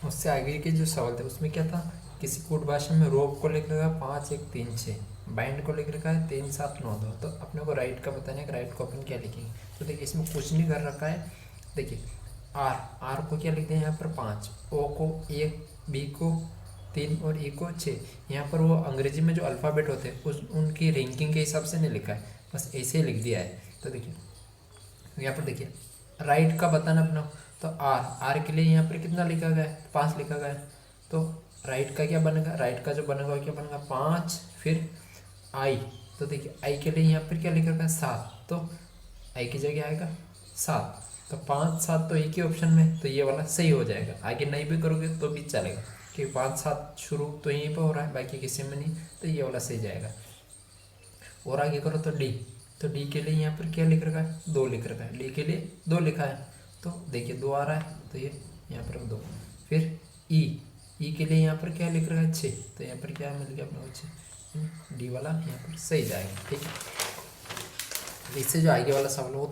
उससे आगे के जो सवाल थे उसमें क्या था, किसी कोड भाषा में रोप को लिख रखा है 5 1 3 6, बाइंड को लिख रखा है 3 7 9 2, तो अपने को राइट का बताना है कि राइट को अपन क्या लिखेंगे। तो देखिए इसमें कुछ नहीं कर रखा है। देखिए आर आर को क्या लिख दें यहाँ पर 5, ओ को 1, बी को 3 और ई को 6। यहाँ पर वो अंग्रेजी में जो अल्फ़ाबेट होते हैं उस उनकी रैंकिंग के हिसाब से नहीं लिखा है, बस ऐसे ही लिख दिया है। तो देखिए यहाँ पर देखिए राइट का बताना अपना, तो आर आर के लिए यहाँ पर कितना लिखा गया है, 5 लिखा गया है। तो राइट का क्या बनेगा, राइट का जो बनेगा वो क्या बनेगा 5, फिर आई। तो देखिए आई के लिए यहाँ पर क्या लिखा गया 7, तो आई की जगह आएगा 7। तो 5 7 तो एक ही ऑप्शन में, तो ये वाला सही हो जाएगा। आगे नहीं भी करोगे तो भी चलेगा, क्योंकि 5 7 शुरू तो यहीं पर हो रहा है, बाकी किसी में नहीं, तो ये वाला सही जाएगा। और आगे करो तो डी, तो डी के लिए यहाँ पर क्या लिख रखा है 2 लिख रखा है, डी के लिए 2 लिखा है, तो देखिए 2 आ रहा है, तो ये यहाँ पर 2। फिर ई, ई के लिए यहाँ पर क्या लिख रखा है 6, तो यहाँ पर क्या मिल गया अपने को 6, डी वाला यहाँ पर सही जाएगा। ठीक है, इससे जो आगे वाला सवाल है वो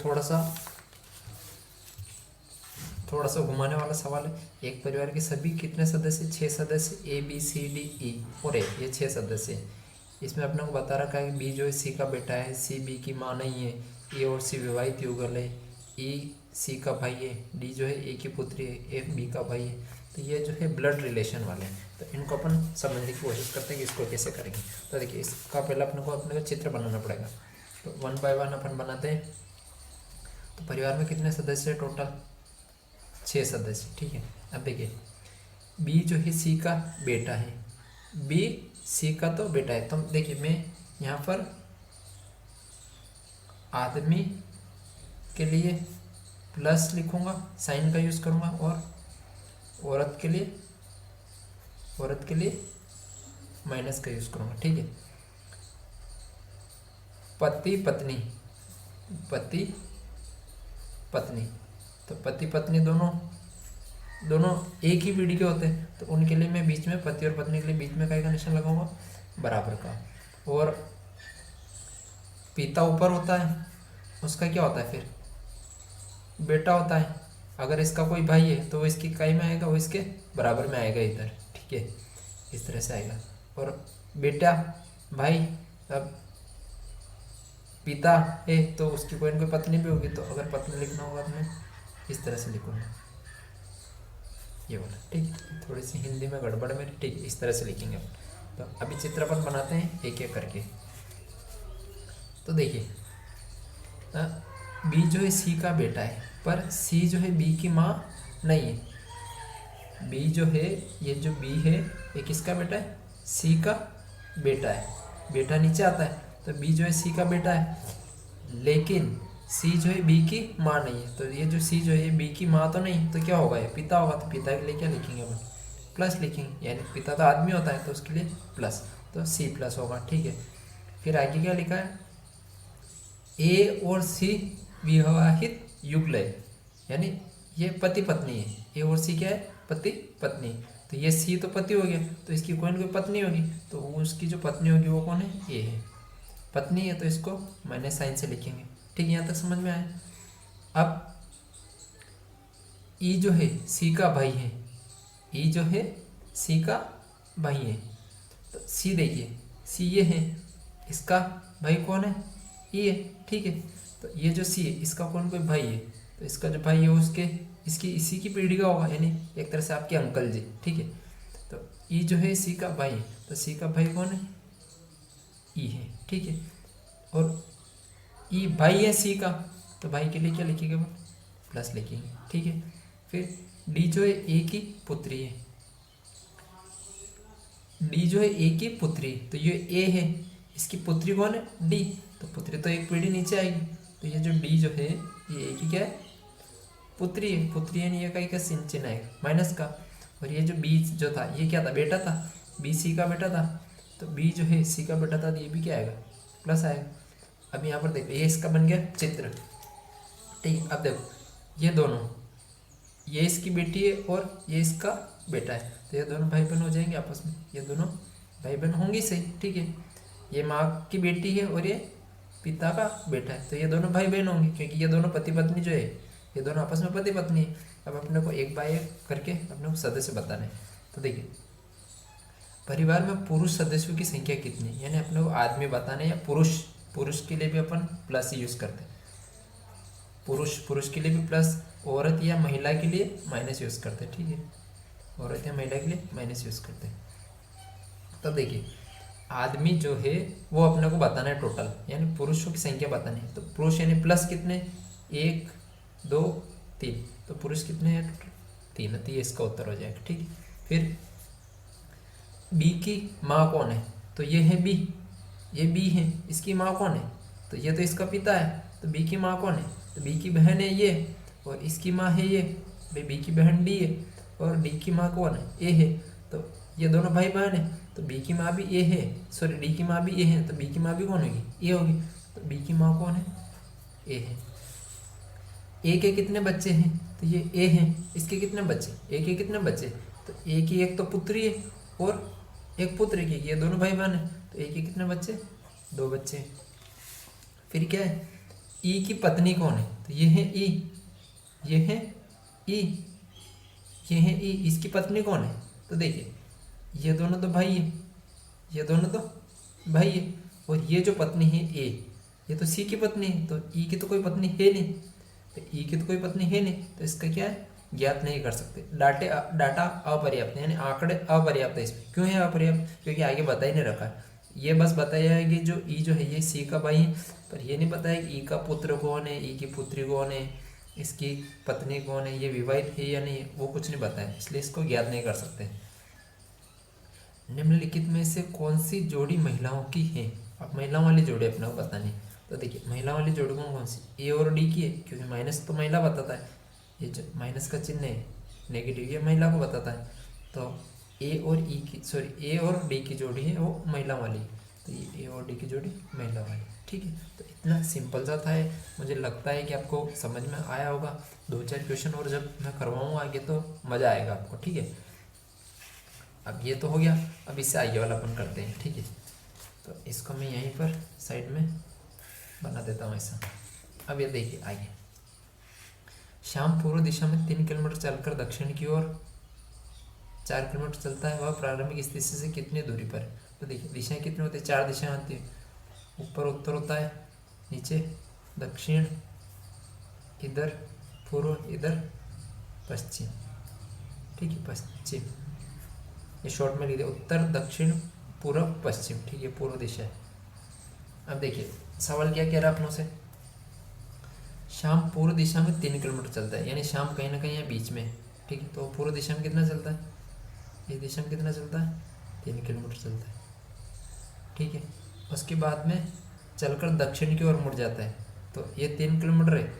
थोड़ा सा घुमाने वाला सवाल है। एक परिवार के सभी कितने सदस्य, 6 सदस्य, A B C D E और ए, ये 6 सदस्य हैं। इसमें अपने को बता रखा है कि बी जो है सी का बेटा है, सी बी की माँ नहीं है, ए और सी विवाहित युगल है, ई सी का भाई है, डी जो है ए की पुत्री है, एफ बी का भाई है। तो ये जो है ब्लड रिलेशन वाले हैं, तो इनको अपन समझने की कोशिश करते हैं कि इसको कैसे करेंगे। तो देखिए इसका पहले अपने को चित्र बनाना पड़ेगा, तो 1 बाय 1 अपन बनाते हैं। तो परिवार में कितने सदस्य है टोटल, 6 सदस्य। ठीक है, अब देखिए बी जो है सी का बेटा है, बी सी का तो बेटा है, तो देखिए मैं यहाँ पर आदमी के लिए प्लस लिखूँगा, साइन का यूज़ करूँगा, और औरत के लिए माइनस का यूज़ करूँगा। ठीक है, पति पत्नी, तो पति पत्नी दोनों एक ही पीढ़ी के होते हैं, तो उनके लिए मैं बीच में पति और पत्नी के लिए बीच में का निशान लगाऊंगा, बराबर का। और पिता ऊपर होता है, उसका क्या होता है फिर बेटा होता है। अगर इसका कोई भाई है तो वो इसकी इकाई में आएगा, वो इसके बराबर में आएगा इधर। ठीक है, इस तरह से आएगा। और बेटा भाई, अब पिता है तो उसकी कोई ना कोई पत्नी भी होगी, तो अगर पत्नी लिखना होगा तो मैं इस तरह से लिखूँगा, ये वाला। ठीक, थोड़ी सी हिंदी में गड़बड़ है मेरी। ठीक, इस तरह से लिखेंगे अपन। तो अभी चित्रपट बनाते हैं एक एक करके। तो देखिए बी जो है सी का बेटा है, पर सी जो है बी की माँ नहीं है। बी जो है, ये जो बी है ये किसका बेटा है, सी का बेटा है। बेटा नीचे आता है, तो बी जो है सी का बेटा है, लेकिन सी जो है बी की माँ नहीं है। तो ये जो सी जो है ये बी की माँ तो नहीं, तो क्या होगा, ये पिता होगा। तो पिता के लिए क्या लिखेंगे अपन, प्लस लिखेंगे, यानी पिता तो आदमी होता है तो उसके लिए प्लस, तो सी प्लस होगा। ठीक है, फिर आगे क्या लिखा है, ए और सी विवाहित युगल है, यानी ये पति पत्नी है। ए और सी क्या है, पति पत्नी। तो ये सी तो पति हो गया, तो इसकी कोई ना कोई पत्नी होगी, तो उसकी जो पत्नी होगी वो कौन है, ए है। पत्नी है तो इसको माइनस साइन से लिखेंगे। ठीक, यहाँ तक समझ में आया। अब ई जो है सी का भाई है, ई जो है सी का भाई है। तो सी देखिए, सी ये है, इसका भाई कौन है, ई है। ठीक है, तो ये जो सी है इसका कौन कोई भाई है, तो इसका जो भाई है उसके इसकी इसी की पीढ़ी का होगा, यानी एक तरह से आपके अंकल जी। ठीक है, तो ई जो है सी का भाई है, तो सी का भाई कौन है, ई है। ठीक है, और ई भाई है सी का, तो भाई के लिए क्या लिखेंगे, प्लस लिखेंगे। ठीक है, फिर डी जो है ए की पुत्री है, डी जो है ए की पुत्री, तो ये ए है, इसकी पुत्री कौन है, डी, तो पुत्री तो एक पीढ़ी नीचे आएगी। तो ये जो डी जो है ये ए की क्या है, पुत्री है। पुत्री है, ये का चिन्ह आएगा माइनस का। और ये जो बी जो था ये क्या था, बेटा था, बी सी का बेटा था, तो बी जो है सी का बेटा था, तो ये भी क्या आएगा, प्लस आएगा। अब यहाँ पर देखो ये इसका बन गया चित्र। ठीक, अब देखो ये दोनों, ये इसकी बेटी है और ये इसका बेटा है, तो ये दोनों भाई बहन हो जाएंगे आपस में, ये दोनों भाई बहन होंगी सही। ठीक है, ये माँ की बेटी है और ये पिता का बेटा है, तो ये दोनों भाई बहन होंगे, क्योंकि ये दोनों पति पत्नी जो है ये दोनों आपस में पति पत्नी है। अब अपने को एक बाय एक करके अपने को सदस्य बताने। तो देखिए परिवार में पुरुष सदस्यों की संख्या कितनी है, यानी अपने को आदमी बताने, या पुरुष, पुरुष के लिए भी अपन प्लस यूज करते हैं, पुरुष के लिए भी प्लस, औरत या महिला के लिए माइनस यूज करते हैं। ठीक है, औरत या महिला के लिए माइनस यूज करते हैं। तो देखिए आदमी जो है वो अपने को बताना है टोटल, यानी पुरुषों की संख्या बतानी है। तो पुरुष यानी प्लस कितने, 1 2 3, तो पुरुष कितने हैं टोटल 3, तो ये इसका उत्तर हो जाएगा। ठीक है, फिर बी की माँ कौन है, तो ये है बी, ये बी है, इसकी माँ कौन है, तो ये तो इसका पिता है, तो बी की माँ कौन है, तो बी की बहन है ये, और इसकी माँ है ये, भाई बी की बहन डी है, और डी की माँ कौन है, ए है, तो ये दोनों भाई बहन है, तो बी की माँ भी ए है, सॉरी डी की माँ भी ए है, तो बी की माँ भी कौन होगी, ए होगी, तो बी की माँ कौन है, ए है। ए के कितने बच्चे हैं, तो ये ए हैं, इसके कितने बच्चे, ए के कितने बच्चे, तो ए की एक तो पुत्री है और एक पुत्र की, ये दोनों भाई बहन है, तो ए के कितने बच्चे, 2 बच्चे हैं। फिर क्या है, ई की पत्नी कौन है, तो ये है ई, ये है ई, ये है ई, इसकी पत्नी कौन है, तो देखिए ये दोनों तो भाई है, ये दोनों तो भाई है, और ये जो पत्नी है ए, ये तो सी की पत्नी है, तो ई की तो कोई पत्नी है नहीं, तो ई की तो कोई पत्नी है नहीं, तो इसका क्या है, ज्ञात नहीं कर सकते। डाटा अपर्याप्त है, यानी आंकड़े अपर्याप्त है इसमें। क्यों है अपर्याप्त, क्योंकि आगे बता ही नहीं रखा है। ये बस बताया है कि जो ई जो है ये सी का भाई है, पर ये नहीं बताया कि ई का पुत्र कौन है, ई की पुत्री कौन है, इसकी पत्नी कौन है, ये विवाहित है या नहीं है, वो कुछ नहीं बताया, इसलिए इसको ज्ञात नहीं कर सकते। निम्नलिखित में से कौन सी जोड़ी महिलाओं की है, अब महिलाओं वाली जोड़ी अपने को बतानी। तो देखिए महिला वाली जोड़ी कौन सी, ए और डी की है, क्योंकि माइनस तो महिला बताता है, ये जो माइनस का चिन्ह है नेगेटिव, ये महिला को बताता है। तो ए और ई की, सॉरी ए और डी की जोड़ी है वो महिला वाली, तो ये ए और डी की जोड़ी महिला वाली। ठीक है, तो इतना सिंपल सा था है, मुझे लगता है कि आपको समझ में आया होगा। 2-4 क्वेश्चन और जब मैं करवाऊँगा आगे तो मज़ा आएगा आपको। ठीक है, अब ये तो हो गया, अब इससे आगे वाला अपन करते हैं। ठीक है, तो इसको मैं यहीं पर साइड में बना देता हूँ ऐसा। अब ये देखिए आगे, शाम पूर्व दिशा में 3 किलोमीटर चलकर दक्षिण की ओर 4 किलोमीटर चलता है, वह प्रारंभिक स्थिति से कितनी दूरी पर है। तो देखिए दिशाएं कितनी होती है, 4 दिशाएं आती है, ऊपर उत्तर होता है, नीचे दक्षिण, इधर पूर्व, इधर पश्चिम। ठीक है, पश्चिम, ये शॉर्ट में लिख दिया, उत्तर दक्षिण पूर्व पश्चिम। ठीक है, पूर्व दिशा है। अब देखिए सवाल क्या कह रहा है अपनों से, शाम पूर्व दिशा में 3 किलोमीटर चलता है, यानी शाम कहीं ना कहीं है बीच में। ठीक है, तो पूर्व दिशा में कितना चलता है, इस दिशा में कितना चलता है, 3 किलोमीटर चलता है। ठीक है, उसके बाद में चलकर दक्षिण की ओर मुड़ जाता है, तो ये 3 किलोमीटर है,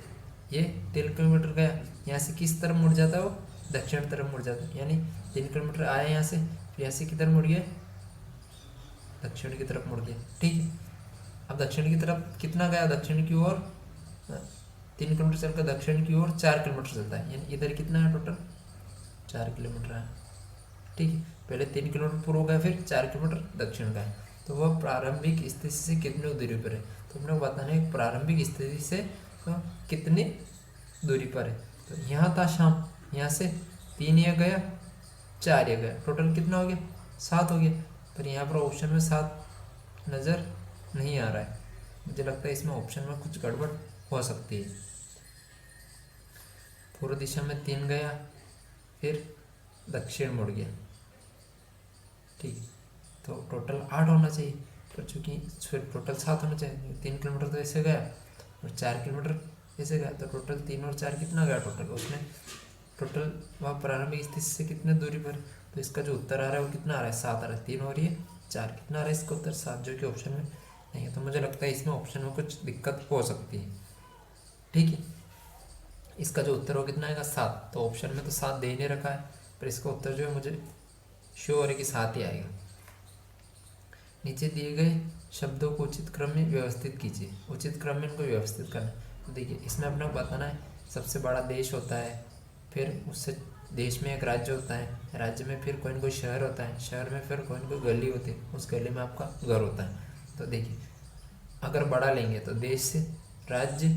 ये 3 किलोमीटर गया, यहाँ से किस तरफ मुड़ जाता है, वो दक्षिण तरफ मुड़ जाता है, यानी 3 किलोमीटर आया यहाँ से, फिर यहाँ से किधर मुड़ गया, दक्षिण की तरफ मुड़ गया। ठीक है, अब दक्षिण की तरफ कितना गया, दक्षिण की ओर 3 किलोमीटर चलकर दक्षिण की ओर 4 किलोमीटर चलता है, यानी इधर कितना है टोटल, 4 किलोमीटर है। ठीक है, पहले 3 किलोमीटर पूर्व गया, फिर 4 किलोमीटर दक्षिण का है, तो वह प्रारंभिक स्थिति से कितनी दूरी पर है। तो हमने बताना है प्रारंभिक स्थिति से तो कितनी दूरी पर है। तो यहाँ था शाम, यहाँ से 3 ये गया, 4 ये गया, टोटल कितना हो गया, 7 हो गया। पर यहाँ पर ऑप्शन में 7 नज़र नहीं आ रहा है, मुझे लगता है इसमें ऑप्शन में कुछ गड़बड़ हो सकती है। पूर्व दिशा में 3 गया, फिर दक्षिण मुड़ गया। ठीक, तो टोटल 8 होना चाहिए, पर चूँकि फिर टोटल 7 होना चाहिए। 3 किलोमीटर तो ऐसे गया और 4 किलोमीटर ऐसे गया, तो टोटल 3 और 4 कितना गया टोटल, उसमें टोटल वह प्रारंभिक स्थिति से कितने दूरी पर, तो इसका जो उत्तर आ रहा है वो कितना आ रहा है, 7 आ रहा है। 3 और ये 4, कितना आ रहा है इसका उत्तर, 7, जो कि ऑप्शन में नहीं है। तो मुझे लगता है इसमें ऑप्शन में कुछ दिक्कत हो सकती है। ठीक है, इसका जो उत्तर हो कितना आएगा, 7। तो ऑप्शन में तो 7 दे नहीं रखा है, पर इसका उत्तर जो है मुझे श्योर है कि 7 ही आएगा। नीचे दिए गए शब्दों को उचित क्रम में व्यवस्थित कीजिए, उचित क्रम में इनको व्यवस्थित करना। तो देखिए इसमें अपने को बताना है सबसे बड़ा देश होता है, फिर उससे देश में एक राज्य होता है, राज्य में फिर कोई न कोई शहर होता है, शहर में फिर कोई न कोई गली होती है, उस गली में आपका घर होता है। तो देखिए अगर बड़ा लेंगे तो देश से, राज्य,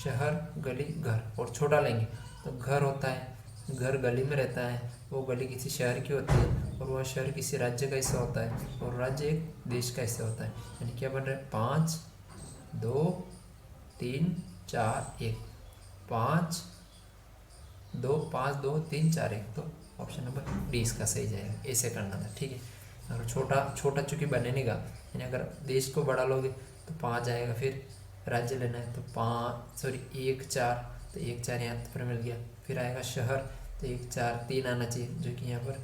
शहर गली घर, और छोटा लेंगे तो घर होता है, घर गली में रहता है, वो गली किसी शहर की होती है, और वह शहर किसी राज्य का हिस्सा होता है, और राज्य एक देश का हिस्सा होता है। यानी क्या बन रहा है, 5 2 3 4 1, 5 2 3 4 1, तो ऑप्शन नंबर डी इसका सही जाएगा। ऐसे करना था, ठीक है। अगर छोटा छोटा चूंकि बने नहीं गा, यानी अगर देश को बड़ा लोगे तो 5 आएगा, फिर राज्य लेना है तो 1 4, तो 1 4 यहाँ पर मिल गया, फिर आएगा शहर तो 1 4 3 आना चाहिए, जो कि यहाँ पर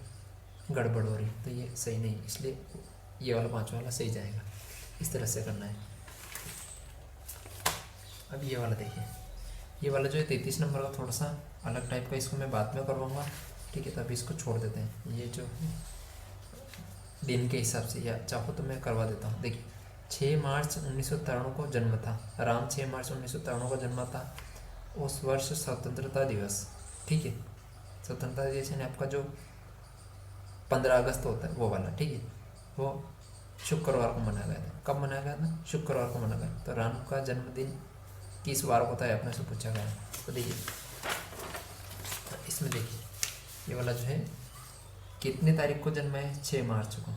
गड़बड़ हो रही है, तो ये सही नहीं, इसलिए ये वाला 5 वाला सही जाएगा। इस तरह से करना है। अब ये वाला देखिए, ये वाला जो है 33 नंबर का थोड़ा सा अलग टाइप का, इसको मैं बाद में करवाऊँगा, ठीक है। तो अभी इसको छोड़ देते हैं। ये जो दिन के हिसाब से, या चाहो तो मैं करवा देता हूँ। देखिए 6 मार्च 1993 को जन्म था राम, 6 मार्च 1993 को जन्मा था। उस वर्ष स्वतंत्रता दिवस, ठीक है, स्वतंत्रता दिवस यानी आपका जो 15 अगस्त होता है वो वाला, ठीक है, वो शुक्रवार को मनाया गया था। कब मनाया गया था, शुक्रवार को मनाया गया। तो राम का जन्मदिन किस वार को था, अपने से पूछा गया है। तो देखिए इसमें देखिए ये वाला जो है कितने तारीख को जन्मा है, 6 मार्च को,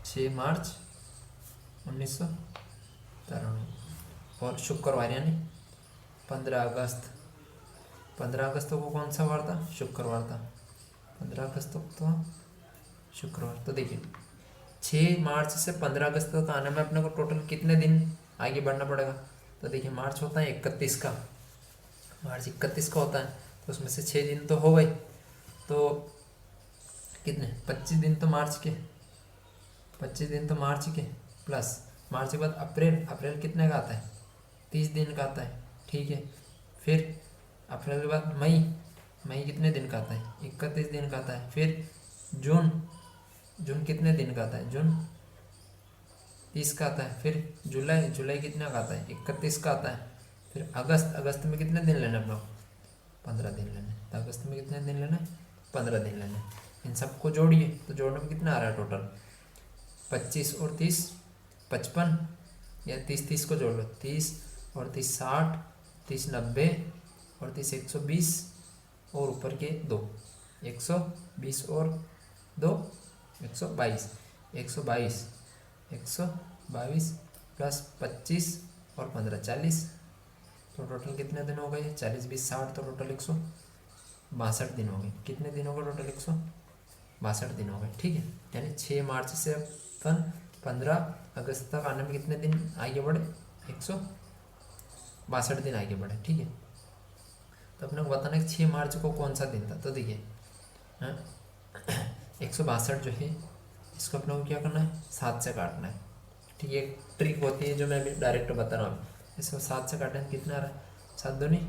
6 मार्च 1993, और शुक्रवार यानी 15 अगस्त, 15 अगस्त को कौन सा वार था, शुक्रवार था, 15 अगस्त को तो शुक्रवार। तो देखिए 6 मार्च से 15 अगस्त तक आने में अपने को टोटल कितने दिन आगे बढ़ना पड़ेगा। तो देखिए मार्च होता है 31 का, मार्च 31 का होता है, तो उसमें से 6 दिन तो हो गए, तो कितने 25 दिन तो मार्च के, 25 दिन तो मार्च के, प्लस मार्च के बाद अप्रैल, अप्रैल कितने का आता है, 30 दिन का आता है, ठीक है। फिर अप्रैल के बाद मई, मई कितने दिन का आता है, 31 दिन का आता है। फिर जून, जून कितने दिन का आता है, जून 30 का आता है। फिर जुलाई, जुलाई कितने का आता है, 31 का आता है। फिर अगस्त, अगस्त में कितने दिन लेना है अपना, 15 दिन लेने। तो अगस्त में कितने दिन लेना है, 15 दिन लेने। इन सबको जोड़िए तो जोड़ने में कितना आ रहा है टोटल, 25 और 30 55, या 30 को जोड़ लो, 30 और 30 60, 30 90, और 30 120, और ऊपर के 2 120 और 2 122, 122 122 प्लस 25 और 15 40, तो टोटल कितने दिन हो गए, 40 20 60, तो टोटल 162 दिन हो गए। कितने दिन हो गए टोटल, 162 दिन हो गए, ठीक है। यानी 6 मार्च से अपन 15 अगस्त तक आने में कितने दिन आगे बढ़े, 162 दिन आगे बढ़े, ठीक है। तो अपने को बताना है कि 6 मार्च को कौन सा दिन था। तो देखिए 162 जो है इसको अपने को क्या करना है, 7 से काटना है, ठीक है। एक ट्रिक होती है जो मैं अभी डायरेक्ट बता रहा हूँ। इसको 7 से काटने कितना आ रहा है, 7 दूनी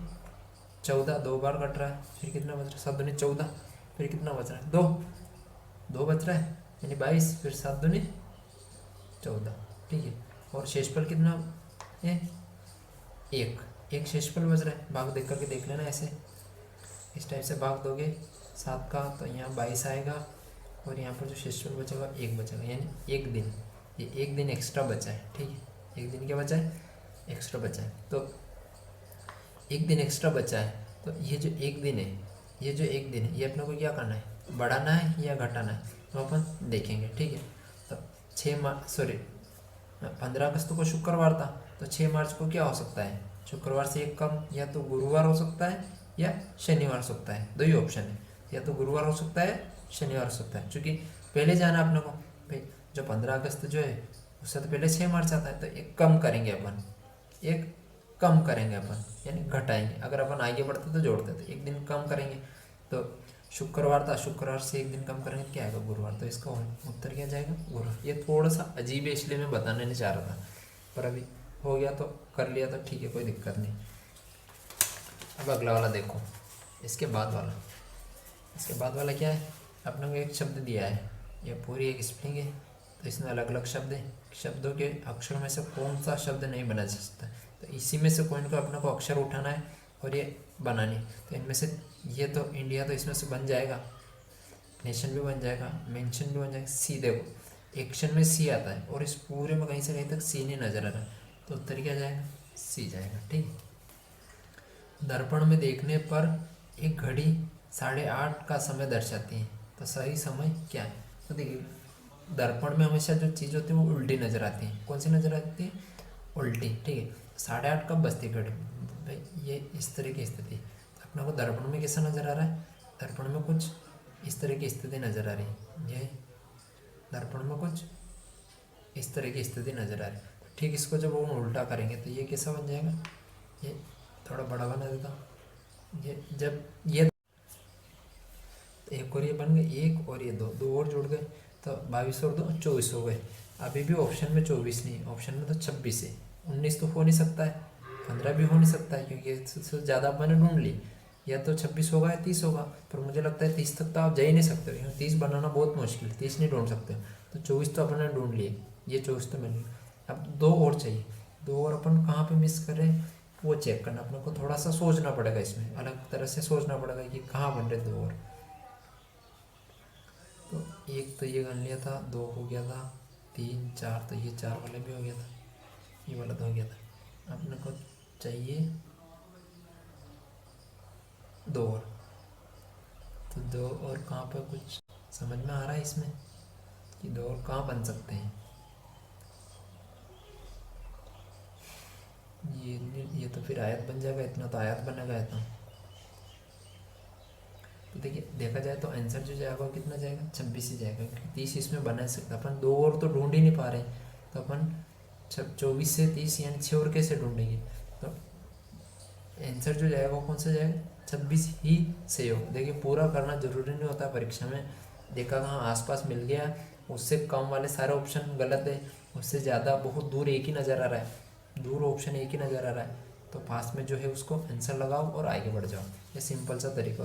14, 2 बार कट रहा है, फिर कितना बच रहा है, 7 दूनी 14, फिर कितना बच रहा है, 2 बच रहा है यानी 22, फिर 7 दूनी 14, ठीक है। और शेषफल कितना है, एक शेषफल बच रहा है। भाग देख करके देख लेना, ऐसे इस टाइप से भाग दोगे 7 का, तो यहाँ 22 आएगा, और यहाँ पर जो शेषफल बचेगा 1 बचेगा, यानी 1 दिन, ये 1 दिन एक्स्ट्रा बचा है, ठीक है। 1 दिन क्या बचा है, एक्स्ट्रा बचा है। तो 1 दिन एक्स्ट्रा बचा है, तो ये जो 1 दिन है, ये जो 1 दिन है, ये अपने को क्या करना है, बढ़ाना है या घटाना है, तो अपन देखेंगे, ठीक है। तो 15 अगस्त को शुक्रवार था, तो 6 मार्च को क्या हो सकता है, शुक्रवार से एक कम, या तो गुरुवार हो सकता है या शनिवार हो सकता है, 2 ही ऑप्शन है, या तो गुरुवार हो सकता है, शनिवार हो सकता है। क्योंकि पहले जाना अपने को भाई, जो 15 अगस्त जो है उससे तो पहले 6 मार्च आता है, तो एक कम करेंगे अपन, एक कम करेंगे अपन, यानी घटाएंगे। अगर अपन आगे बढ़ते तो जोड़ते, तो 1 दिन कम करेंगे। तो शुक्रवार था, शुक्रवार से 1 दिन कम करेंगे, क्या आएगा, गुरुवार। तो इसका उत्तर क्या जाएगा, गुरुवार। ये थोड़ा सा अजीब है, इसलिए मैं बताने नहीं चाह रहा था, पर अभी हो गया तो कर लिया, तो ठीक है, कोई दिक्कत नहीं। अब अगला वाला देखो, इसके बाद वाला, इसके बाद वाला क्या है, अपने को एक शब्द दिया है, यह पूरी एक स्प्रिंग है, तो इसमें अलग अलग शब्द हैं। शब्दों के अक्षर में से कौन सा शब्द नहीं बना जा सकता, तो इसी में से कोई को अपने को अक्षर उठाना है और ये बनानी। तो इनमें से ये तो इंडिया तो इसमें से बन जाएगा, नेशन भी बन जाएगा, मेंशन भी बन जाएगा। सी देखो, एक्शन में सी आता है, और इस पूरे में कहीं से कहीं तक सी नहीं नजर आ रहा, तो उत्तर क्या जाएगा, सी जाएगा, ठीक है। दर्पण में देखने पर एक घड़ी 8:30 का समय दर्शाती है, तो सही समय क्या है? तो देखिए, दर्पण में हमेशा जो चीज़ होती है वो उल्टी नज़र आती है। कौन सी नज़र आती है? उल्टी। ठीक है, 8:30 कब बजती घड़ी? भाई ये इस तरह की स्थिति अपने को दर्पण में कैसा नज़र आ रहा है? दर्पण में कुछ इस तरह की स्थिति नज़र आ रही है। ये दर्पण में कुछ इस तरह की स्थिति नज़र आ रही है। ठीक, इसको जब हम उल्टा करेंगे तो ये कैसा बन जाएगा? ये थोड़ा बड़ा बना देता हूँ। ये जब ये एक और ये बन गए, एक और ये दो, दो और जुड़ गए, तो 22 और 2 24 हो गए। अभी भी ऑप्शन में 24 नहीं, ऑप्शन में तो 26 है। 19 तो हो नहीं सकता है, 15 भी हो नहीं सकता है, क्योंकि इससे ज़्यादा मैंने ढूंढ ली। या तो 26 होगा या 30 होगा, पर मुझे लगता है 30 तक तो आप जा ही नहीं सकते हो, क्योंकि 30 बनाना बहुत मुश्किल है, 30 नहीं ढूंढ सकते हो। तो 24 तो अपने ढूंढ लिए, ये 24 तो मिल गए। अब दो और चाहिए, दो और अपन कहाँ पे मिस करें वो चेक करना। अपने को थोड़ा सा सोचना पड़ेगा, इसमें अलग तरह से सोचना पड़ेगा कि कहाँ बन रहे दो और। तो एक तो ये गन लिया था, 2 हो गया था, 3 4, तो ये 4 वाला भी हो गया था, ये वाला तो हो गया था। अपने को चाहिए 2 और, तो 2 और कहाँ पर कुछ समझ में आ रहा है इसमें कि 2 और कहाँ बन सकते हैं? ये तो फिर आयत बन जाएगा, इतना तो आयत बनेगा इतना। तो देखिए, देखा जाए तो आंसर जो जाएगा वो कितना जाएगा? 26 ही जाएगा, क्योंकि 30 इसमें बना सकता। अपन 2 और तो ढूंढ ही नहीं पा रहे, तो अपन 24 से 30 यानी 6 और कैसे ढूंढेंगे? तो आंसर जो जाएगा वो कौन सा जाएगा? 26 ही सही हो। देखिए, पूरा करना जरूरी नहीं होता परीक्षा में। देखा कहाँ आसपास मिल गया, उससे कम वाले सारे ऑप्शन गलत है, उससे ज़्यादा बहुत दूर एक ही नज़र आ रहा है, दूर ऑप्शन एक ही नज़र आ रहा है, तो पास में जो है उसको आंसर लगाओ और आगे बढ़ जाओ। ये सिंपल सा तरीका।